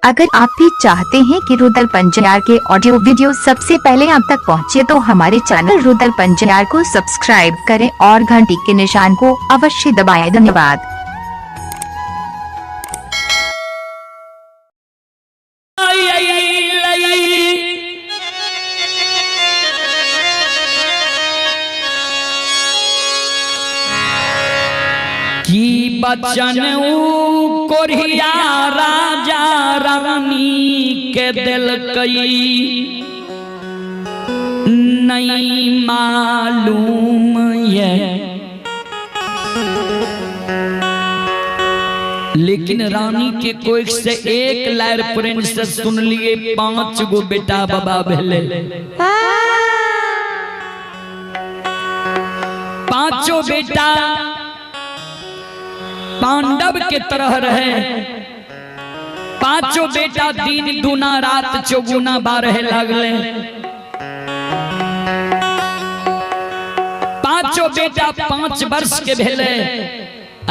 अगर आप भी चाहते हैं कि रुदल पंजयार के ऑडियो वीडियो सबसे पहले आप तक पहुंचे तो हमारे चैनल रुदल पंजयार को सब्सक्राइब करें और घंटी के निशान को अवश्य दबाएं। धन्यवाद। की बचन कोरिया राजा रानी के दिल कई नहीं मालूम ये, लेकिन रानी के कोई से एक लहर प्रिंस सुन लिए 5 गो बेटा बाबा भेले। 5 बेटा पांडव के तरह रहे। 5 बेटा दिन दूना रात चौगुना बारह लगले। 5 बेटा 5 वर्ष के भेले।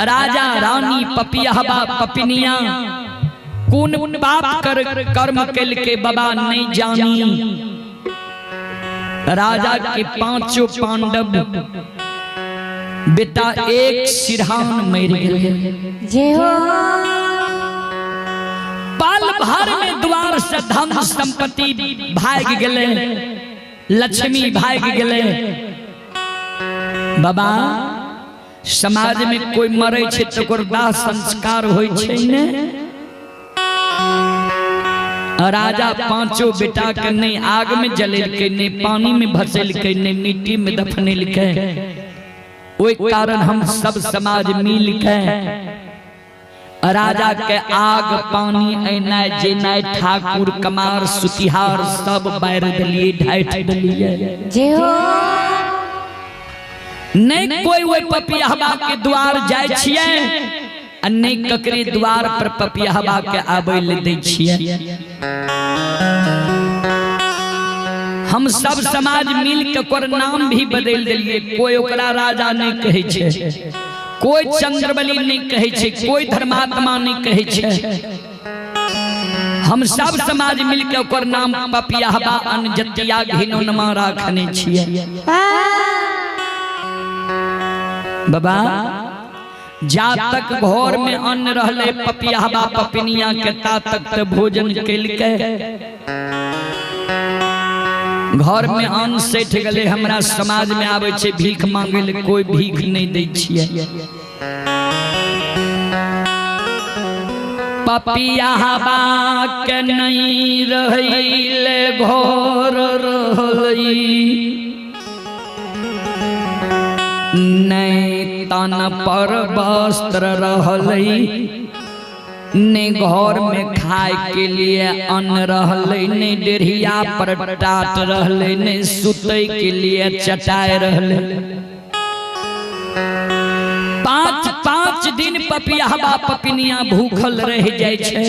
राजा रानी पपियाबा पपिनिया कौन बाप कर कर्म केल के बाबा नहीं जानी। राजा के 5 पांडव बेटा एक सिरहान मर गए। पल भर में द्वार से धन संपत्ति भाग गए, लक्ष्मी भाग गए। बाबा समाज में कोई मरे छे तो ओकर दाह संस्कार होय छे ने। राजा 5 बेटा के नहीं आग में जलेल के, नहीं पानी में भसेल के, नहीं मिट्टी में दफनेल के। ओई कारण हम सब समाज मिल के राजा के आग पानी ऐना जेना ठाकुर कमार सुतिहार सब बैर दलिए ढाइठ दलिए। नहीं कोई ओई पपियाबा के द्वार जाय छिए आ नहीं ककरे द्वार पर पपियाबा के आबै ले दै छिए। हम सब समाज मिल के ओकर नाम भी बदल दिलिए। कोई ओकरा राजा नहीं कहे छे, कोई चंद्रबली नहीं कहे छे, कोई धर्मात्मा नहीं कहे छे। हम सब समाज मिल के ओकर नाम पपियाबा अनजतिया घिनौनमा राखने छिए। बाबा जा तक घर में अन्न रहले पपियाबा पपिनिया के ता तक भोजन कैल के। घर में अन्न सेठ गले, हमरा समाज में आवे छे भीख मांगे ले, कोई भीख नहीं दे छिए। पपियाबा के नहीं रहिले घर रहलई, नहीं तन पर वस्त्र रहलई, ने घर में खाए के लिए अन्न रहले, ने डेढ़िया पर टाट रहले, ने सुतै के लिए चटाई रहले। 5 दिन पपियाबा पपिनिया भूखल रह जाय छे।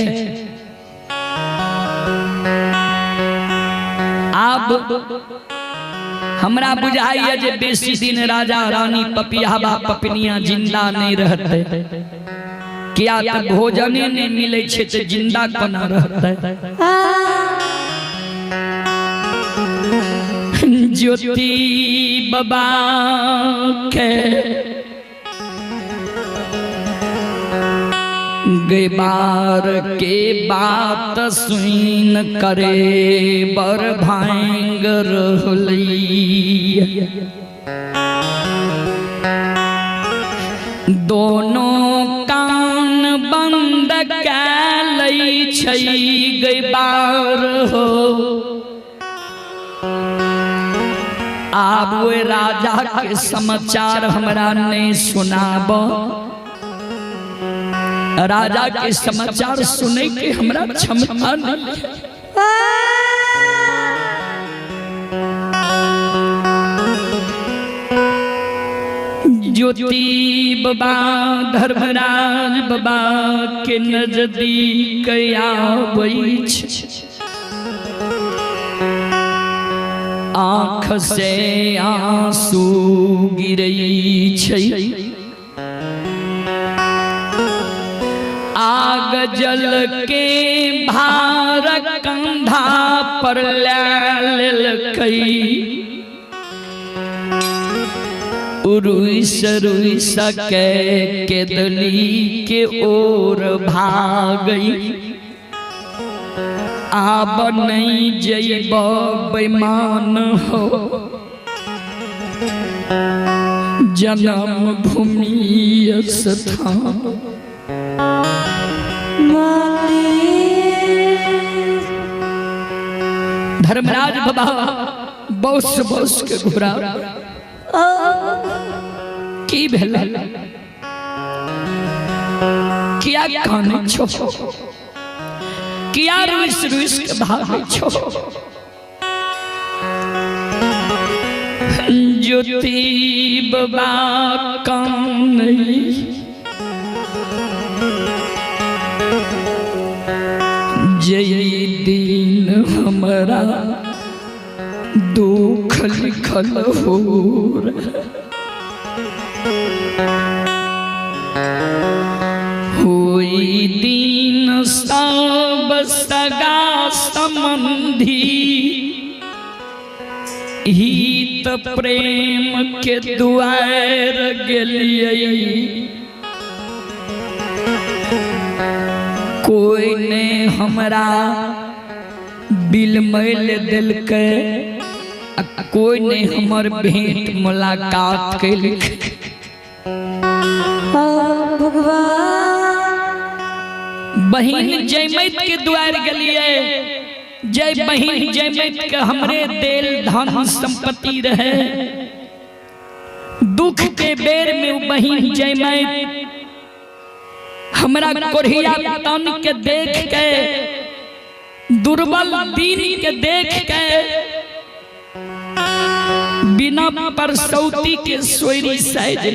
अब हमरा बुझाइए जे बेसी दिन राजा रानी पपियाबा पपिनिया जिंदा नहीं रहते। क्या तो भोजने नहीं मिले छे तो जिंदा कोना रहते। ज्योति बाबा के गए बार के बात सुन करे बर भांग रहलई। दोनों कान बंद कैलई छई गई बार हो। आब वे राजा के समाचार हमरा नहीं सुनाब। राजा के समाचार सुने के हमरा क्षमता नहीं। ज्योति बाबा धर्मराज बाबा के नजदीक आबै छे। आँख से आंसू गिरई छे। आग जल के भार कंधा पर लेलकई रुइस रुइस के दली के ओर भागई आब नहीं जइब बेमान हो जन्म भूमि स्थान धर्मराज बाबा बस के घुरा की भेल किया काने छो किया रुइस रुइस के भागे छो ज्योति बाबा काने जय दिन हमारा दुख लिखल हो होई दिन सब सगा संबंधी हित प्रेम के दुआर गेलिए कोई ने हमरा बिल मैल दिलके कोई ने हमर भेंट मुलाकात कैलक बहिन जयमत के द्वार गलिए जय बहिन जयमत के हमरे दिल धन संपत्ति रहे दुख के बेर में बहिन जयमत हमरा कोढ़िया तन के देख के दुर्बल दीन के देख के बिना परसौती के सोयरी साइज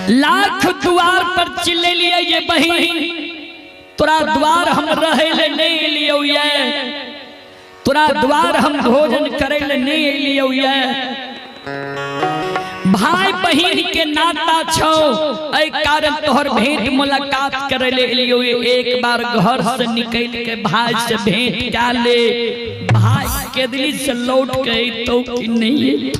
लाख द्वार पर चिल्ले लिए ये बहिन तोरा द्वार हम रहे ले नहीं लियो ये तोरा द्वार हम भोजन करे ले नहीं लियो ये भाई बहिन के नाता छो ऐ कारण तोहर भेंट मुलाकात करे ले लियो एक बार घर से निकल के भाई से भेंट कर ले भाई के दिल से लौट के तो कि नहीं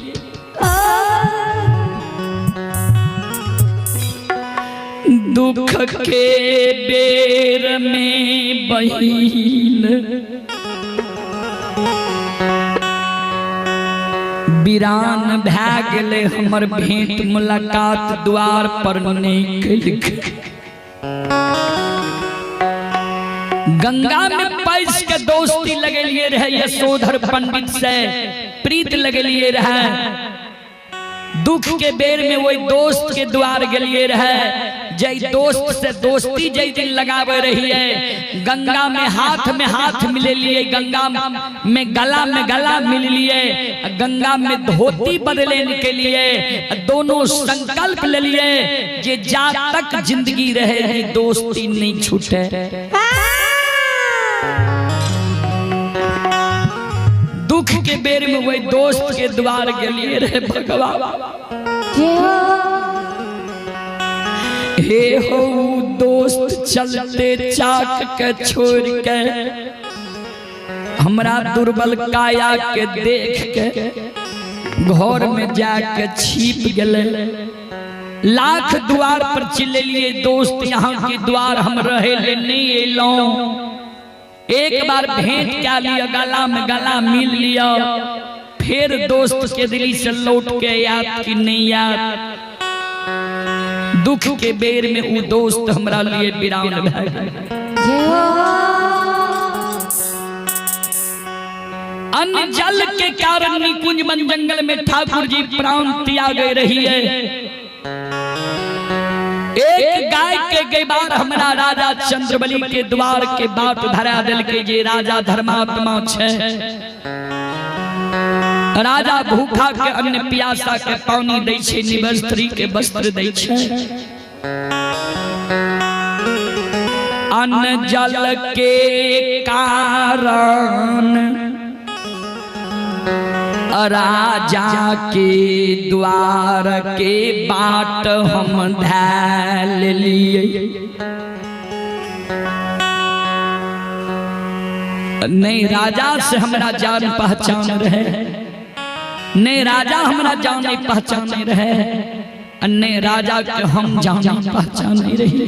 दुख के बेर में बहिन वीरान भै गेले हमर भेंट मुलाकात द्वार पर निकल गंगा में पैस के दोस्ती लगेलिए रहे यशोधर पंडित से प्रीत लगेलिए रहे दुख के बेर में वही दोस्त के द्वार गलिए रहे जय दोस्त से दोस्ती जय दिन लगावे रही है गंगा में हाथ मिले लिए गंगा में गला मिल लिए गंगा में धोती बदले के लिए दोनों संकल्प ले लिए जे जा तक जिंदगी रहेगी दोस्ती नहीं छूटे दुख के बेर में वही दोस्त के द्वार गलिए रहे भगवान हे हो दोस्त चलते चाक के छोड़ के हमरा दुर्बल काया के देख के घर में जाके छिप गले लाख द्वार पर चिल्ले लिए दोस्त यहाँ के द्वार हम रहे ले नहीं एलो एक बार भेंट क्या लिया गला में गला मिल लिया फिर दोस्त के दिली से लौट के याद की नहीं याद दुख के बेर में वो दोस्त हमरा लिए वीरान भै अन्न जल के कारण निकुंज वन जंगल में ठाकुर जी प्राण त्यागे रही है एक गाय के गैबार हमरा राजा चंद्रबली के द्वार के बाट धरा दिल के जे राजा धर्मात्मा छे राजा भूखा के अन्न प्यासा के पानी दै छे निवस्त्री के वस्त्र दै छे अन्न जल के कारण राजा के द्वार के बाट हम धैल लिए। नहीं राजा से हमरा जान पहचान रहे, नहीं राजा हमरा जान नहीं पहचान रहे, नहीं राजा के हम जान पहचान नहीं रही।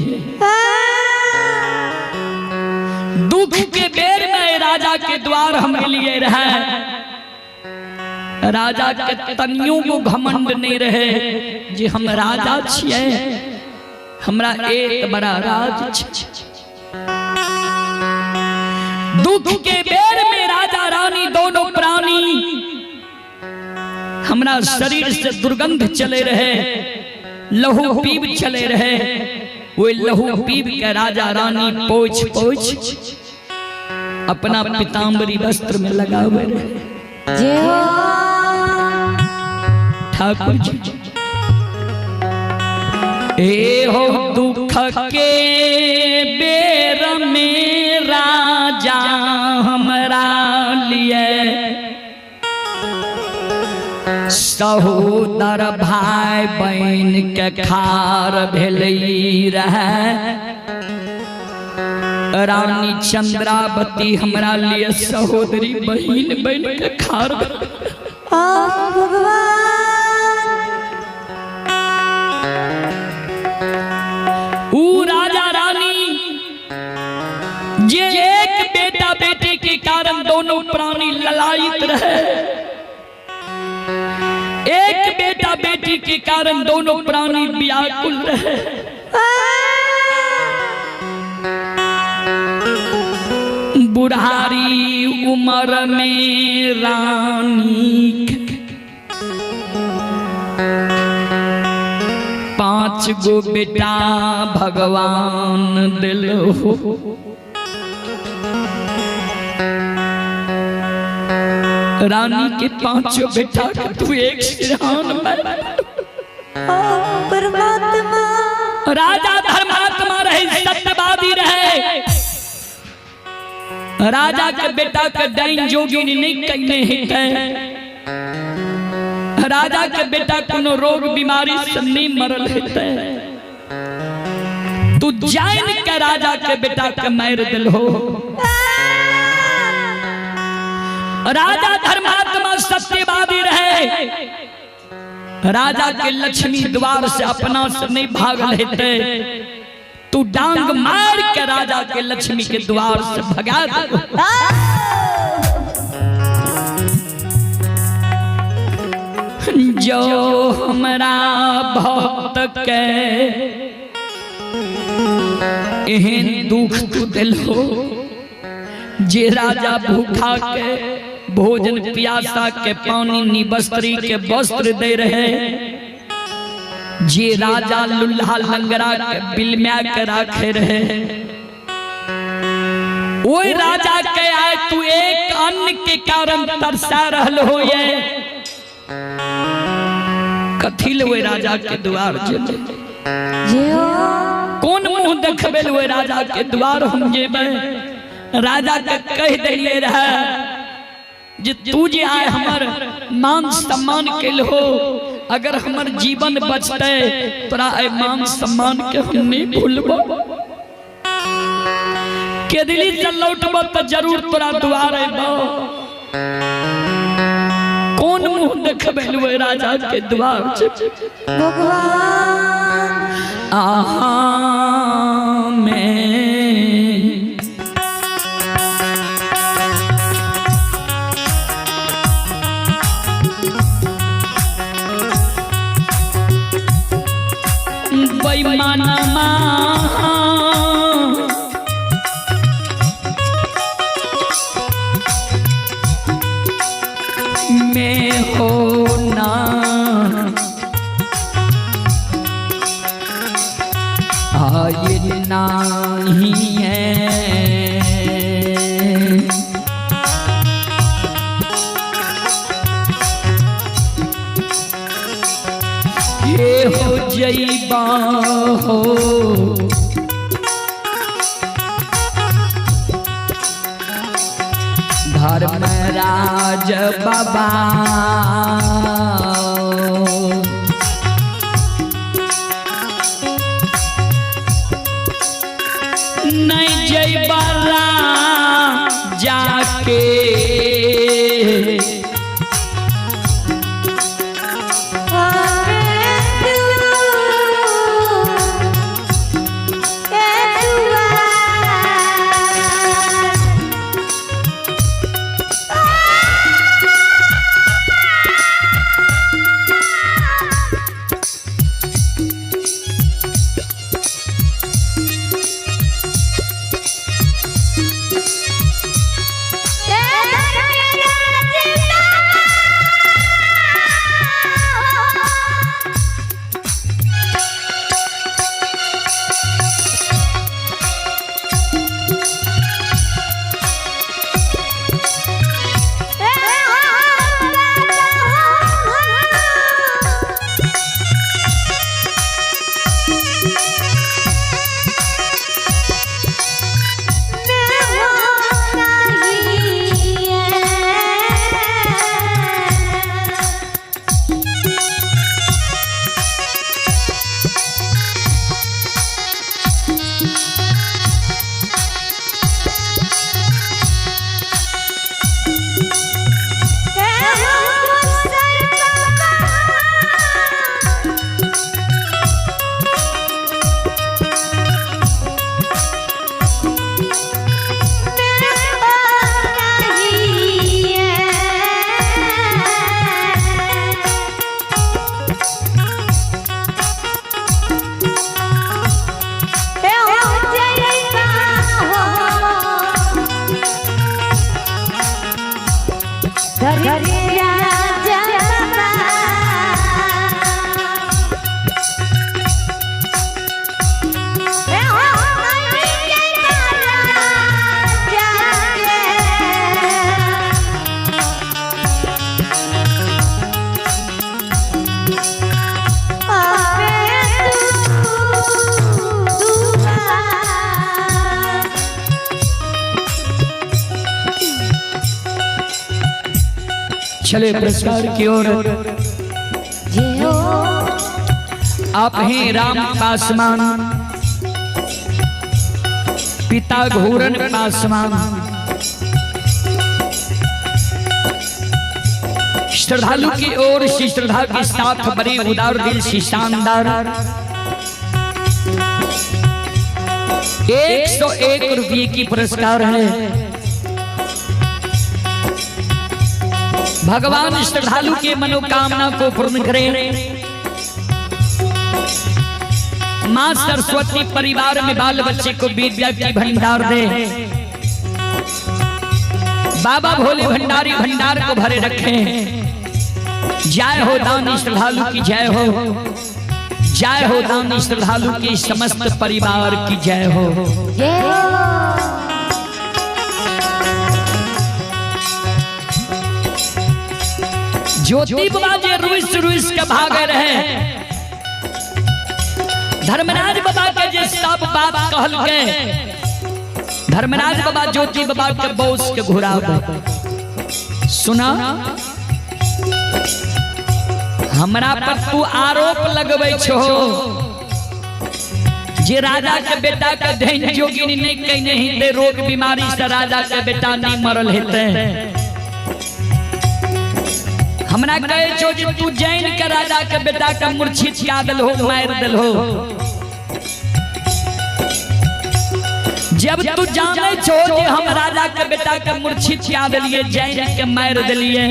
दुख के बेर में राजा के द्वार हम लिए रहे। राजा के तनियों को घमंड नहीं रहे जे हम राजा छिए, हमरा एक बड़ा राज छ। दुख के बेर में राजा रानी दोनों प्राणी हमरा शरीर से दुर्गंध चले रहे, लहू पीब चले रहे। वो लहू पीब के राजा रानी पोछ पोछ अपना पीतांबरी वस्त्र में लगा हुए रहे। ठाकुर जी ए हो दुख के बेर में राजा हमरा लिए सहोदर भाई बहन के खार भेलई रहे। रानी चंद्रावती हमरा लिए सहोदरी बहन बन के खार राजा रानी जे एक बेटा बेटे के कारण दोनों प्राणी ललायित रहे, एक बेटा बेटी के कारण दोनों प्राणी व्याकुल रहे। बुढ़ारी उम्र में रानी 5 गो बेटा भगवान दिलो। रानी के 5 बेटा तू एक सिरहान परमात्मा। राजा धर्मात्मा रहे, सत्यवादी रहे। राजा के बेटा के डाइन जोगिनी नहीं कहने है। राजा के बेटा कोनो रोग बीमारी से नहीं मरल है। तू जान के राजा के बेटा के मार दिल हो। राजा धर्मात्मा सत्यवादी रहे। राजा के लक्ष्मी द्वार से अपना से नहीं भाग लेते। तू डांग मार के राजा के लक्ष्मी के द्वार से भगा दे। जो हमरा भक्त के एहन दुख तू दिलो, जे राजा भूखा के भोजन प्यासा के पानी निबस्त्री के वस्त्र दे रहे, जे राजा लुल्हा लंगरा के बिलम्या के राखे रहे, वो राजा के आए तू एक अन्न के कारण तरसा रहल हो। ये कथिल हुए राजा के द्वार जेबे, कौन मुंह देखबे हुए राजा के द्वार हम जेबे। राजा के कह दिए रहे जे तू जे आए हमर मान सम्मान के हो, अगर हमर जीवन बचते तोरा मान सम्मान के हम नहीं भूलबो। के दिल्ली से लौटबो तो जरूर तोरा द्वार आबो। कौन मुंह देखबे हुए राजा के द्वार भगवान। आहा मैं बेईमाना में हो ना आए नहीं है। ये हो जईबा हो धर्म राज बाबा नहीं जय बाला जाके चले पुरस्कार की ओर। आप हैं राम पासवान, पिता घूरन पासवान। श्रद्धालु की ओर से श्रद्धा के साथ बड़े उदार दिल से शानदार 101 रुपये की पुरस्कार है। भगवान श्रद्धालु के मनोकामना को पूर्ण करें। मां सरस्वती परिवार में बाल बच्चे को विद्या की भंडार दे। बाबा भोले भंडारी भंडार को भरे रखें। जय हो दानी श्रद्धालु की जय हो, जय हो दानी श्रद्धालु के समस्त परिवार की जय हो। ज्योति बाबा जे रुइस रुइस के भागे रहे। धर्मराज बाबा के जे सब बात कहल के, धर्मराज बाबा ज्योति बाबा के बॉस के घुराव सुना। हमरा पर तू आरोप लगबै छो जे राजा के बेटा के धन जोगिनी नहीं कहने हिते, रोग बीमारी से राजा के बेटा नहीं मरल हेते। हमरा कहे छो जे तू जैन के राजा के बेटा के मूर्छित क्या दल हो, मार दल हो। जब तू जाने छो जे हम राजा के बेटा के मूर्छित क्या दिलिए, जैन के मार दिलिए,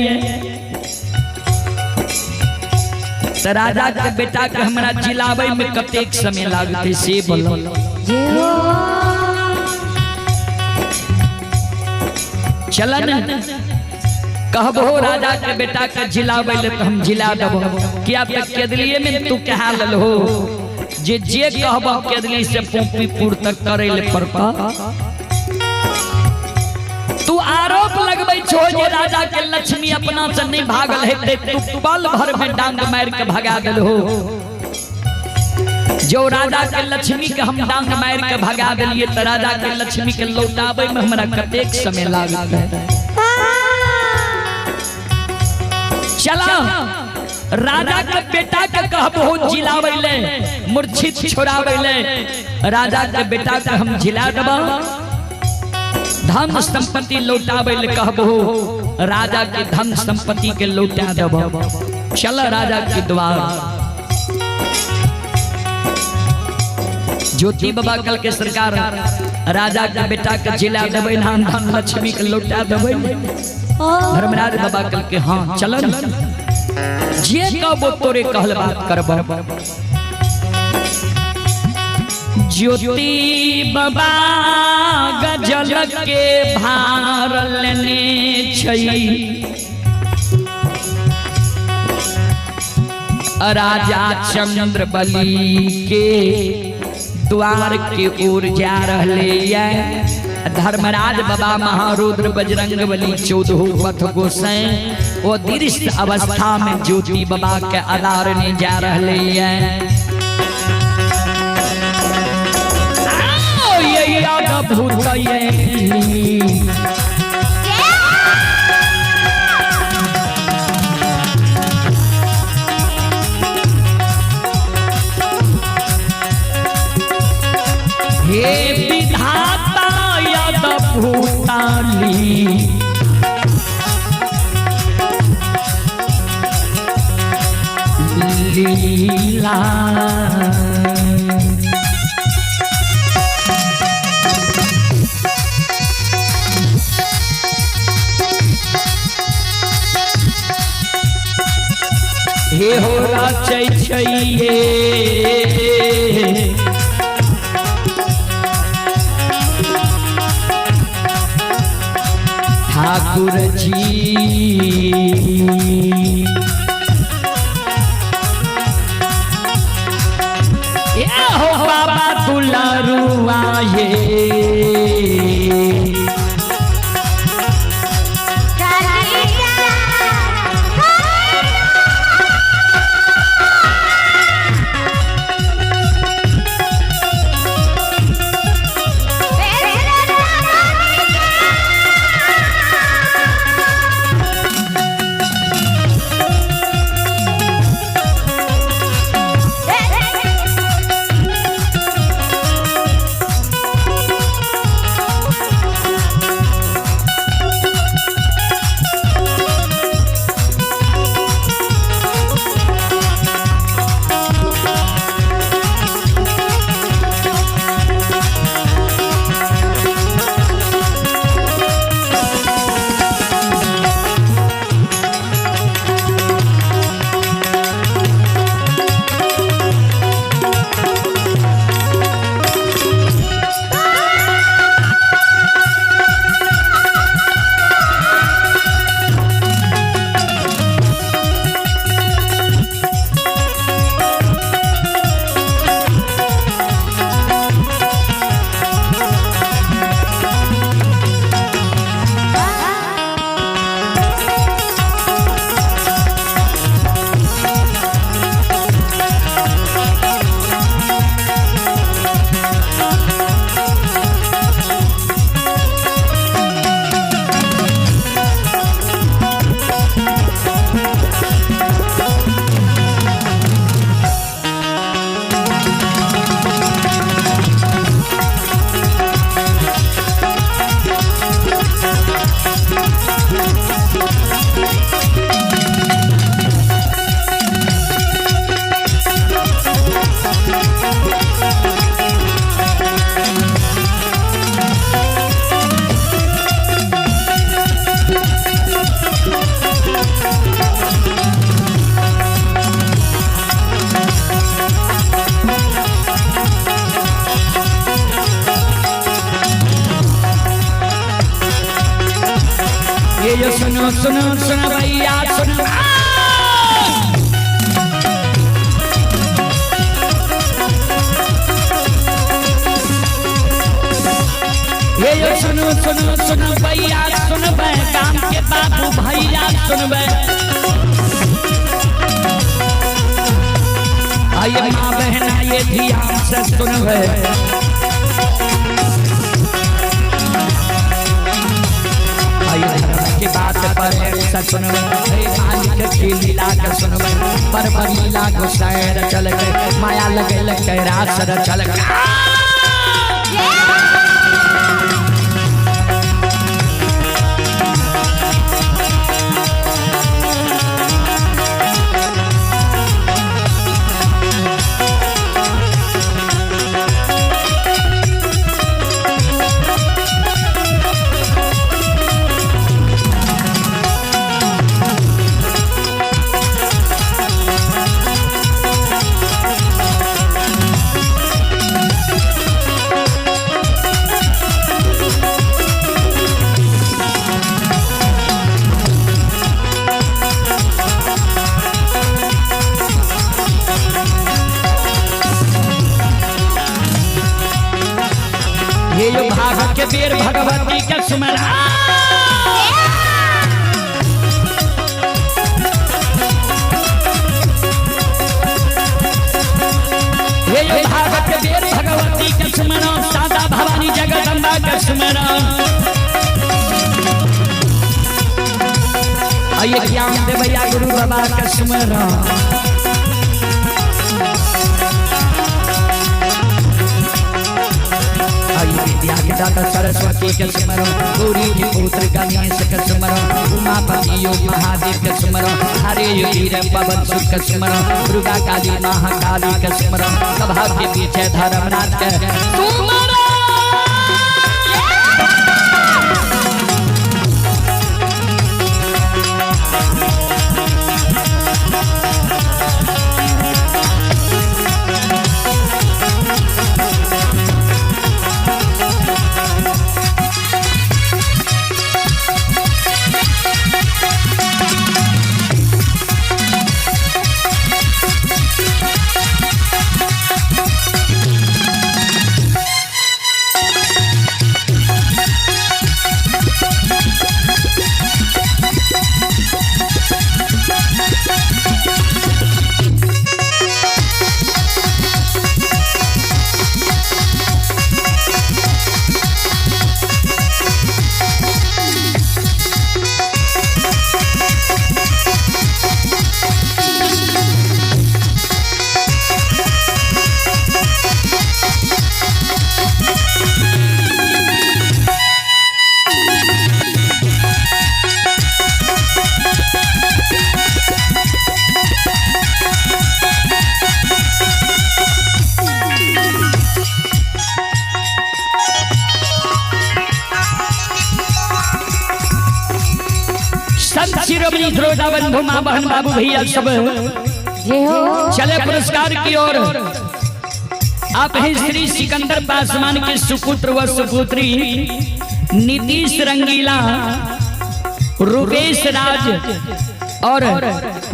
तो राजा के बेटा के हमरा जिलावे में कतेक समय लागते से बोलो। चलन कहबो राजा के बेटा के जिलावे ले तो हम जिला देबो। क्या तक केदलिए में तू कहा लल हो जे कहबो केदली से पोपी पुर तक करे ले परपा। तू आरोप लगबै छो जे राजा के लक्ष्मी अपना से नहीं भागल हेते, तू पल भर में डांग मार के भगा देल हो। जो राजा के लक्ष्मी के हम डांग मार के भगा देलिए, तो राजा के लक्ष्मी के लौटावे में हमरा कतेक समय लागत है। चला राजा के बेटा के कहबो जिलावैले मूर्छित छोड़ावैले राजा के बेटा के हम जिला देबो धन संपत्ति लौटावैले कहबो राजा के धन संपत्ति के लौटा देबो। चल राजा के द्वार ज्योति बाबा कल के सरकार राजा के बेटा के जिला देबे नाम धन लक्ष्मी के लौटा देबे। धर्मराज बाबा कल के हाँ चलन जे कहबो तोरे कहल बात करबो। ज्योति बाबा गजल के भार लेने छई राजा चंद्रबली के द्वार के ओर जा रहले। धर्मराज बाबा महारुद्र बजरंग बली 14 पथ गोसाई वो दृश्य अवस्था में ज्योति बाबा के आधारने जा रहले। ये अद्भुत हे विधाता अद्भुताली लीला हे हो राचै छैये ठाकुर जी ये हो बाबा दुलारुआ ये सुनो सुनो सुनो भैया सुनो ये सुनो सुनो सुनो भैया सुनबे काम के बाबू भैया सुनबे आइए माँ बहना ये ध्यान से सुनबे की बात पर का सुनबे हे मालिक की लीला का सुनबे पर लीला को सैर चल के माया लगे लगे रास चल के ये जो भागवत के बेर भगवती के सुमरा ये जो भागवत के बेर भगवती के सुमरा सादा भवानी जगदम्बा के सुमरा आइए ज्ञान दे भैया गुरु बाबा के सुमरा विद्या के दाता सरस्वती के स्मरो गौरी के पुत्र गणेश के स्मरो उमापति योग महादेव के स्मरो हरे वीर पवन सुत के स्मरो दुर्गा काली महाकाली के स्मरो सभा के पीछे धर्मराज के स्मरो शिरोमणि श्रोता बंधु मां बहन बाबू भैया सब चले पुरस्कार की ओर। आप हैं श्री सिकंदर पासवान के सुपुत्र व सुपुत्री नीतीश रंगीला, रुपेश राज और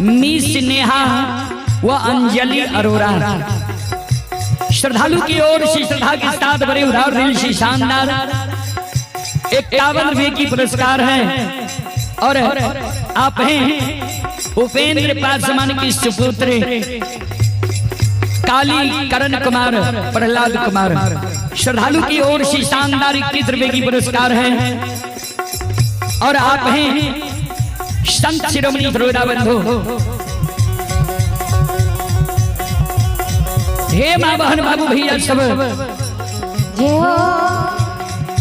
मिस नेहा व अंजलि अरोरा। श्रद्धालु की ओर से श्रद्धा के साथ बड़े उधार दिल से शानदार 51 की पुरस्कार है। और आप हैं उपेंद्र पासवान की सुपुत्र काली करण कुमार प्रहलाद कुमार। श्रद्धालु की ओर से शानदार 21 की पुरस्कार है। और आप हैं संत शिरोमणि श्रोता बंधु हे मां बहन बाबू भैया सब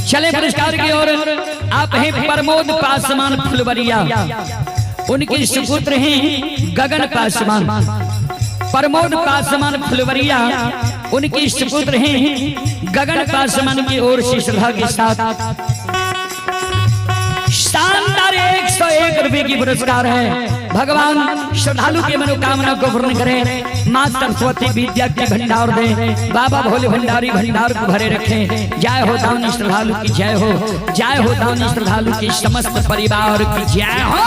चले पुरस्कार की ओर। आप हैं प्रमोद पासवान फुलवरिया, उनके सुपुत्र हैं गगन पासवान। प्रमोद पासवान फुलवरिया उनके सुपुत्र हैं गगन पासवान की ओर से श्रद्धा के साथ शानदार 101 की पुरस्कार है। भगवान श्रद्धालु के मनोकामना को पूर्ण करें। मां सरस्वती विद्या के भंडार दें। बाबा भोले भंडारी भंडार को भरे रखें। जय हो दानी श्रद्धालु की जय हो, जय हो दानी श्रद्धालु की समस्त परिवार की जय हो।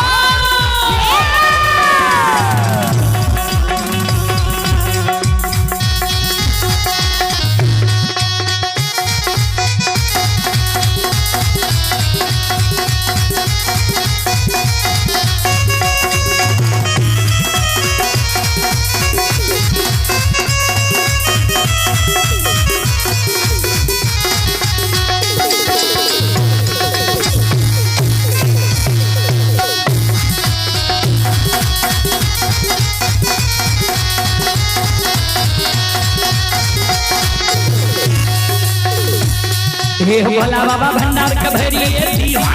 हे भोला बाबा भंडार का भरिए दीवा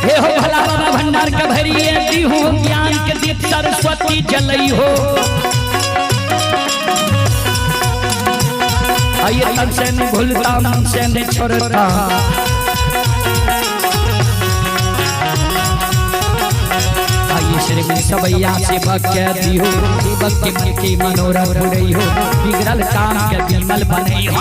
हे हो भोला बाबा भंडार का भरिए दीहू ज्ञान के दीप सरस्वती जलई हो आइए तन से नहीं भूलता मन से नहीं छोड़ता आइए श्री सबैया से बक्या दियो दीपक के मन की मनोरथ बुरई हो बिगड़ल काम के बिमल बनई हो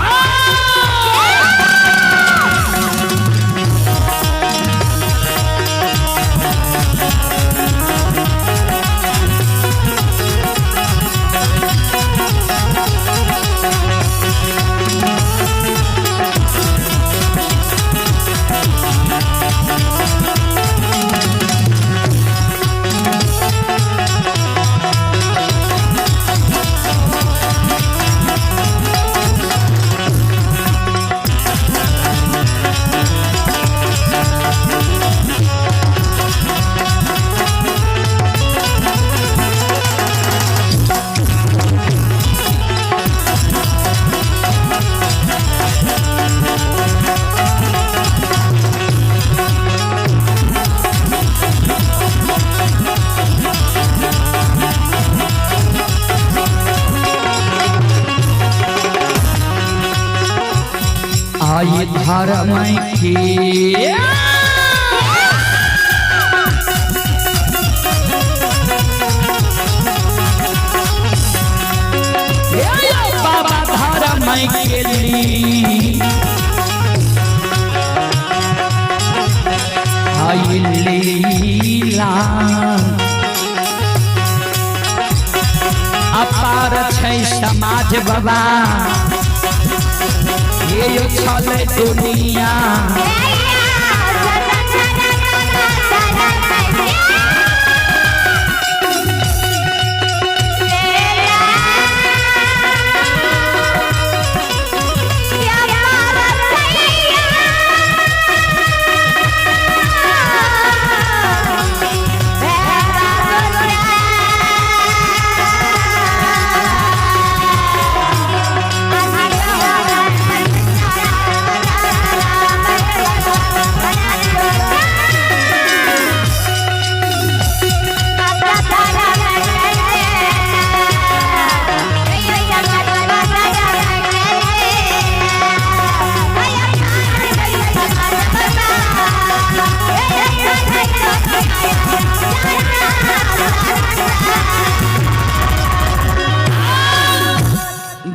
आई धर्म की बाबा धर्म के लिए आई लीला अपार छै समाज बाबा ये यो चले दुनिया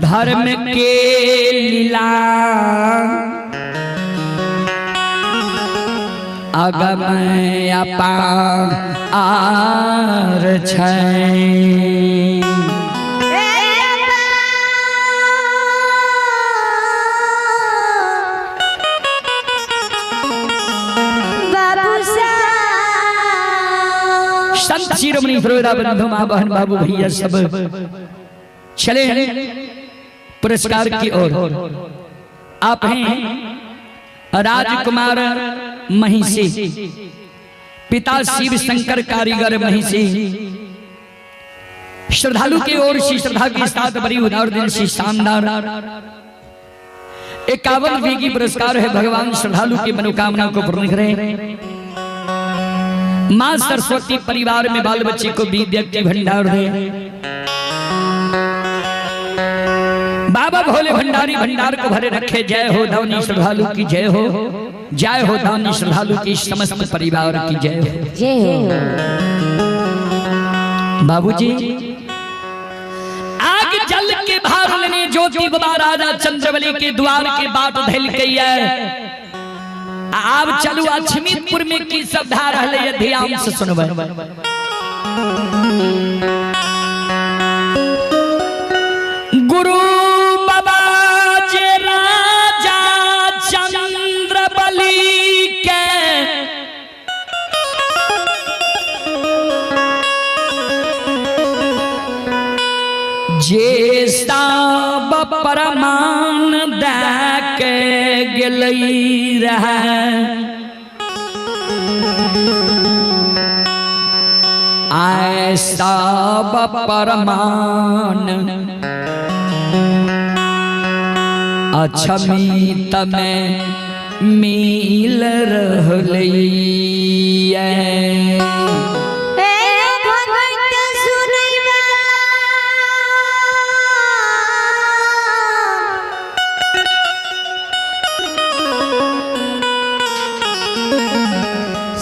धर्म के लीला अगम अपार छै संत शिरोमणि प्रोरा बंधु मां बहन बाबू भैया सब चले पुरस्कार की ओर। आप हैं राजकुमार महिषी, पिता शिव शंकर कारीगर महिषी। श्रद्धालु की ओर से श्रद्धा के साथ बड़ी उदार दिल से शानदार 51 वेगी पुरस्कार है। भगवान श्रद्धालु की मनोकामना को पूर्ण करें। मां सरस्वती परिवार में बाल बच्चे को विद्या के भंडार दे। बाबा भोले भंडारी भंडार को भरे रखे। जय हो दानी श्रद्धालु की जय हो, जय हो दानी श्रद्धालु की समस्त परिवार की जय हो, जय हो। बाबूजी आग जल के भार लेने ज्योति बाबा राजा चंद्रवली के द्वार के बाट धैल गई है। आप चलू अछमीतपुर में की सभा रहले ध्यान से सुनबे। गुरु बाबा जे राजा चंद्रबली के जे सब प्रमाण दे के गेलई रहे। ऐसा परमान अछमीत में मिल रहलिए।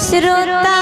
श्रोता